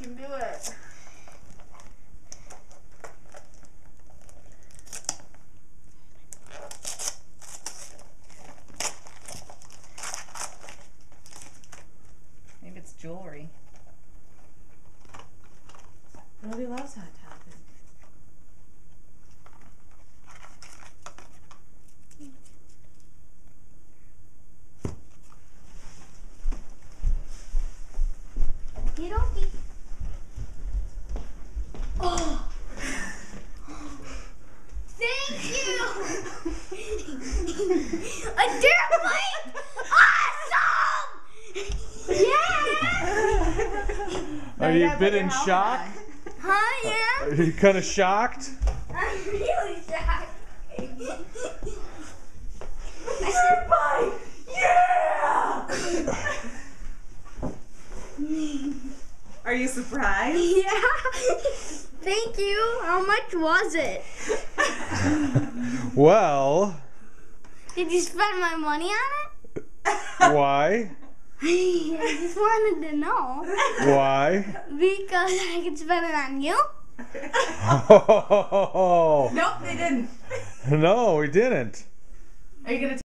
can do it. Maybe it's jewelry. Brody loves hot topic. You don't be. Oh! Thank you! A dirt bike! Awesome! Yeah! Are you a bit in shock? Huh, yeah? Are you kind of shocked? I'm really shocked. Dirt bike! Yeah! Are you surprised? Yeah. Thank you. How much was it? Well, Did you spend my money on it? why? I just wanted to know. Why? Because I could spend it on you? Oh, Nope, they didn't. no, we didn't. Are you gonna